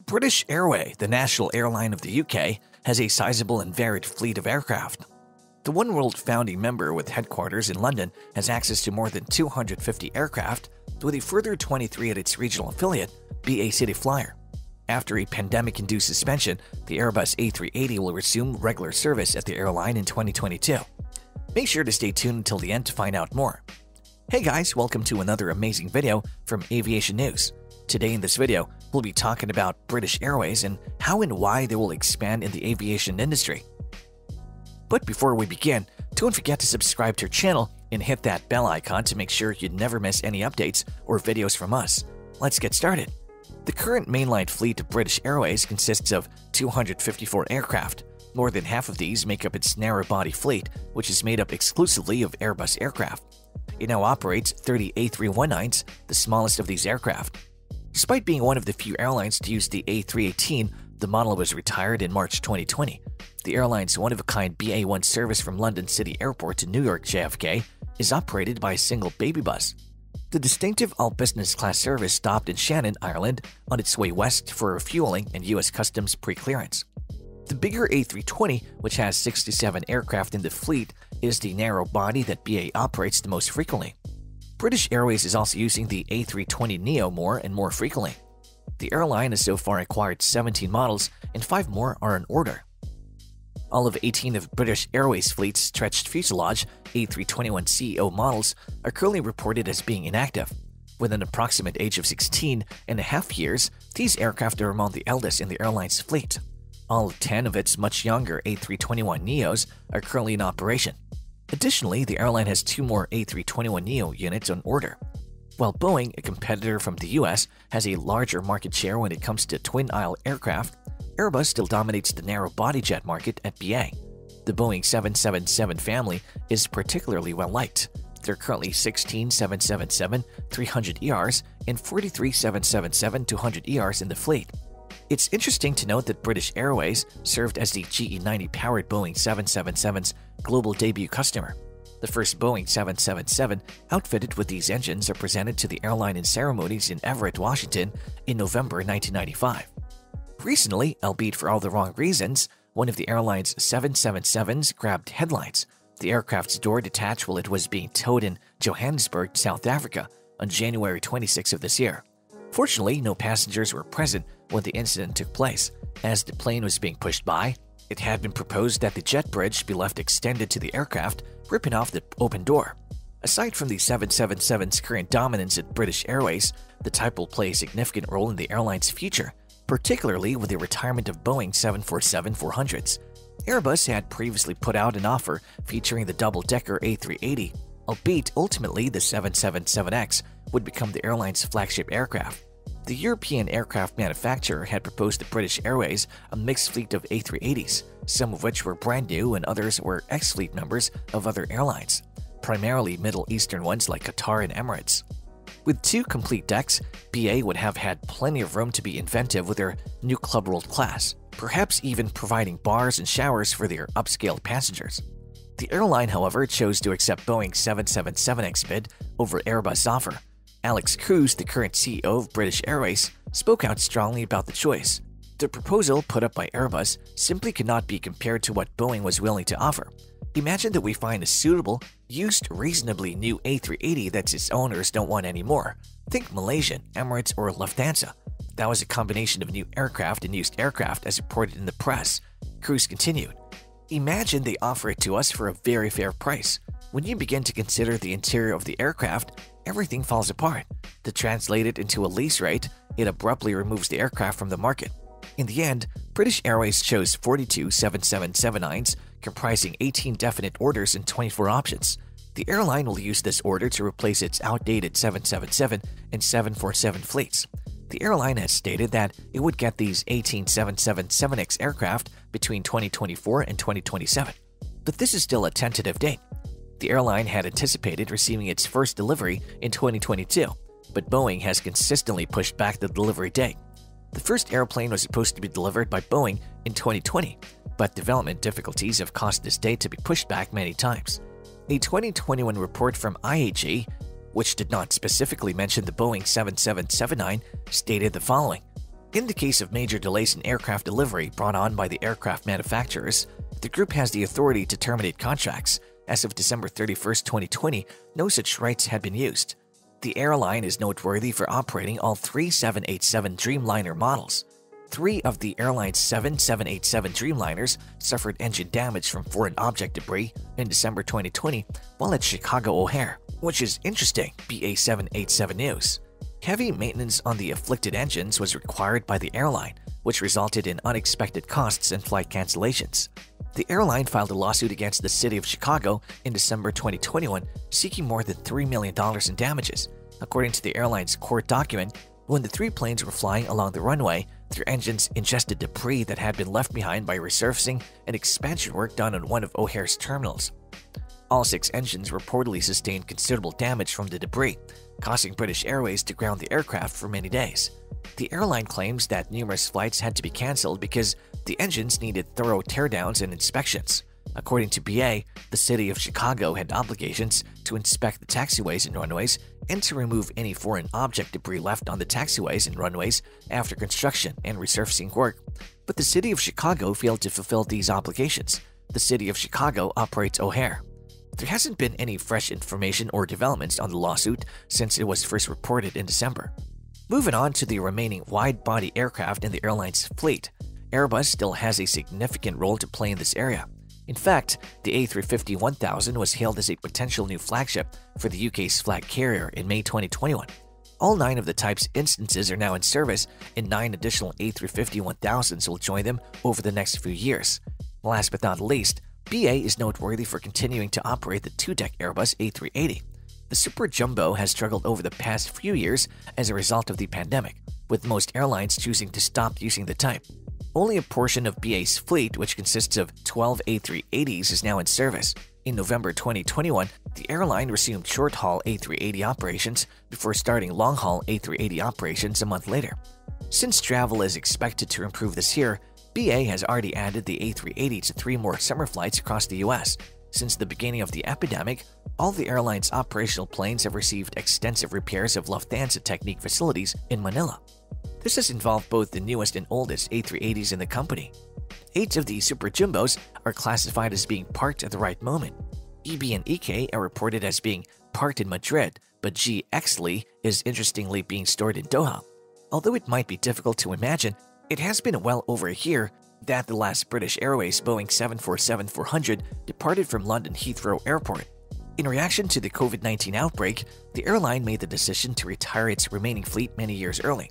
British Airways, the national airline of the UK, has a sizable and varied fleet of aircraft. The One World founding member with headquarters in London has access to more than 250 aircraft, with a further 23 at its regional affiliate, BA City Flyer. After a pandemic-induced suspension, the Airbus A380 will resume regular service at the airline in 2022. Make sure to stay tuned until the end to find out more. Hey guys, welcome to another amazing video from Aviation News. Today in this video, we'll be talking about British Airways and how and why they will expand in the aviation industry. But before we begin, don't forget to subscribe to our channel and hit that bell icon to make sure you never miss any updates or videos from us. Let's get started. The current mainline fleet of British Airways consists of 254 aircraft. More than half of these make up its narrow-body fleet, which is made up exclusively of Airbus aircraft. It now operates 30 A319s, the smallest of these aircraft. Despite being one of the few airlines to use the A318, the model was retired in March 2020. The airline's one-of-a-kind BA1 service from London City Airport to New York JFK is operated by a single baby bus. The distinctive all-business class service stopped in Shannon, Ireland, on its way west for refueling and U.S. Customs pre-clearance. The bigger A320, which has 67 aircraft in the fleet, is the narrow body that BA operates the most frequently. British Airways is also using the A320neo more and more frequently. The airline has so far acquired 17 models and 5 more are in order. All of 18 of British Airways' fleet's stretched fuselage A321ceo models are currently reported as being inactive. With an approximate age of 16.5 years, these aircraft are among the eldest in the airline's fleet. All 10 of its much younger A321neos are currently in operation. Additionally, the airline has 2 more A321neo units on order. While Boeing, a competitor from the US, has a larger market share when it comes to twin-aisle aircraft, Airbus still dominates the narrow-body jet market at BA. The Boeing 777 family is particularly well-liked. There are currently 16 777-300ERs and 43 777-200ERs in the fleet. It's interesting to note that British Airways served as the GE90-powered Boeing 777's global debut customer. The first Boeing 777 outfitted with these engines are presented to the airline in ceremonies in Everett, Washington in November 1995. Recently, albeit for all the wrong reasons, one of the airline's 777s grabbed headlines. The aircraft's door detached while it was being towed in Johannesburg, South Africa on January 26 of this year. Fortunately, no passengers were present when the incident took place. As the plane was being pushed by, it had been proposed that the jet bridge be left extended to the aircraft, ripping off the open door. Aside from the 777's current dominance at British Airways, the type will play a significant role in the airline's future, particularly with the retirement of Boeing 747-400s. Airbus had previously put out an offer featuring the double-decker A380, albeit ultimately the 777X would become the airline's flagship aircraft. The European aircraft manufacturer had proposed to British Airways a mixed fleet of A380s, some of which were brand new and others were ex-fleet members of other airlines, primarily Middle Eastern ones like Qatar and Emirates. With 2 complete decks, BA would have had plenty of room to be inventive with their new Club World class, perhaps even providing bars and showers for their upscale passengers. The airline, however, chose to accept Boeing's 777X bid over Airbus' offer. Alex Cruz, the current CEO of British Airways, spoke out strongly about the choice. The proposal put up by Airbus simply could not be compared to what Boeing was willing to offer. Imagine that we find a suitable, used reasonably new A380 that its owners don't want anymore. Think Malaysian, Emirates, or Lufthansa. That was a combination of new aircraft and used aircraft as reported in the press. Cruz continued, "Imagine they offer it to us for a very fair price. When you begin to consider the interior of the aircraft, everything falls apart. To translate it into a lease rate, it abruptly removes the aircraft from the market." In the end, British Airways chose 42 777-9s, comprising 18 definite orders and 24 options. The airline will use this order to replace its outdated 777 and 747 fleets. The airline has stated that it would get these 18 777X aircraft between 2024 and 2027. But this is still a tentative date. The airline had anticipated receiving its first delivery in 2022, but Boeing has consistently pushed back the delivery date. The first airplane was supposed to be delivered by Boeing in 2020, but development difficulties have caused this date to be pushed back many times. A 2021 report from IAG, which did not specifically mention the Boeing 777-9, stated the following: In the case of major delays in aircraft delivery brought on by the aircraft manufacturers, the group has the authority to terminate contracts. As of December 31, 2020, no such rights had been used. The airline is noteworthy for operating all three 787 Dreamliner models. 3 of the airline's 787 Dreamliners suffered engine damage from foreign object debris in December 2020 while at Chicago O'Hare, which is interesting, BA 787 News. Heavy maintenance on the afflicted engines was required by the airline, which resulted in unexpected costs and flight cancellations. The airline filed a lawsuit against the city of Chicago in December 2021, seeking more than $3 million in damages. According to the airline's court document, when the 3 planes were flying along the runway, their engines ingested debris that had been left behind by resurfacing and expansion work done on one of O'Hare's terminals. All 6 engines reportedly sustained considerable damage from the debris, causing British Airways to ground the aircraft for many days. The airline claims that numerous flights had to be cancelled because the engines needed thorough teardowns and inspections. According to BA, the city of Chicago had obligations to inspect the taxiways and runways and to remove any foreign object debris left on the taxiways and runways after construction and resurfacing work. But the city of Chicago failed to fulfill these obligations. The city of Chicago operates O'Hare. There hasn't been any fresh information or developments on the lawsuit since it was first reported in December. Moving on to the remaining wide-body aircraft in the airline's fleet, Airbus still has a significant role to play in this area. In fact, the A350-1000 was hailed as a potential new flagship for the UK's flag carrier in May 2021. All 9 of the type's instances are now in service, and 9 additional A350-1000s will join them over the next few years. Last but not least, BA is noteworthy for continuing to operate the 2-deck Airbus A380. The Super Jumbo has struggled over the past few years as a result of the pandemic, with most airlines choosing to stop using the type. Only a portion of BA's fleet, which consists of 12 A380s, is now in service. In November 2021, the airline resumed short-haul A380 operations before starting long-haul A380 operations a month later. Since travel is expected to improve this year, BA has already added the A380 to 3 more summer flights across the US. Since the beginning of the epidemic, all the airline's operational planes have received extensive repairs of Lufthansa Technique facilities in Manila. This has involved both the newest and oldest A380s in the company. 8 of the Super Jumbos are classified as being parked at the right moment. EB and EK are reported as being parked in Madrid, but GXLE is interestingly being stored in Doha. Although it might be difficult to imagine, it has been well over a year that the last British Airways Boeing 747-400 departed from London Heathrow Airport. In reaction to the COVID-19 outbreak, the airline made the decision to retire its remaining fleet many years early.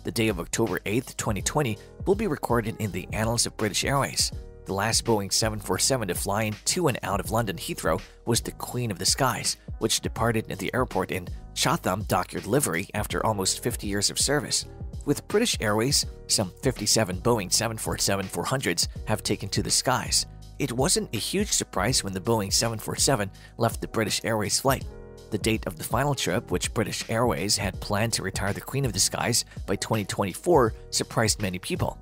The day of October 8, 2020 will be recorded in the annals of British Airways. The last Boeing 747 to fly into and out of London Heathrow was the Queen of the Skies, which departed at the airport in Chatham Dockyard livery after almost 50 years of service. With British Airways, some 57 Boeing 747-400s have taken to the skies. It wasn't a huge surprise when the Boeing 747 left the British Airways flight. The date of the final trip, which British Airways had planned to retire the Queen of the Skies by 2024, surprised many people.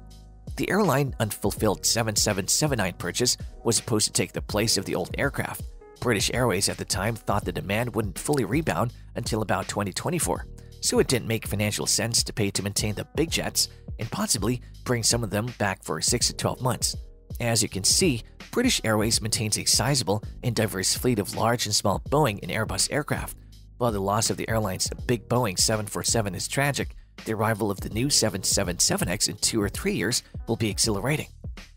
The airline unfulfilled 7779 purchase was supposed to take the place of the old aircraft. British Airways at the time thought the demand wouldn't fully rebound until about 2024, so it didn't make financial sense to pay to maintain the big jets and possibly bring some of them back for 6 to 12 months. As you can see, British Airways maintains a sizable and diverse fleet of large and small Boeing and Airbus aircraft. While the loss of the airline's big Boeing 747 is tragic, the arrival of the new 777X in 2 or 3 years will be exhilarating.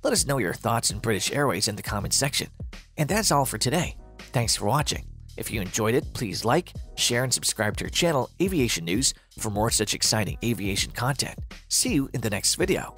Let us know your thoughts on British Airways in the comments section. And that's all for today. Thanks for watching. If you enjoyed it, please like, share, and subscribe to our channel, Aviation News, for more such exciting aviation content. See you in the next video.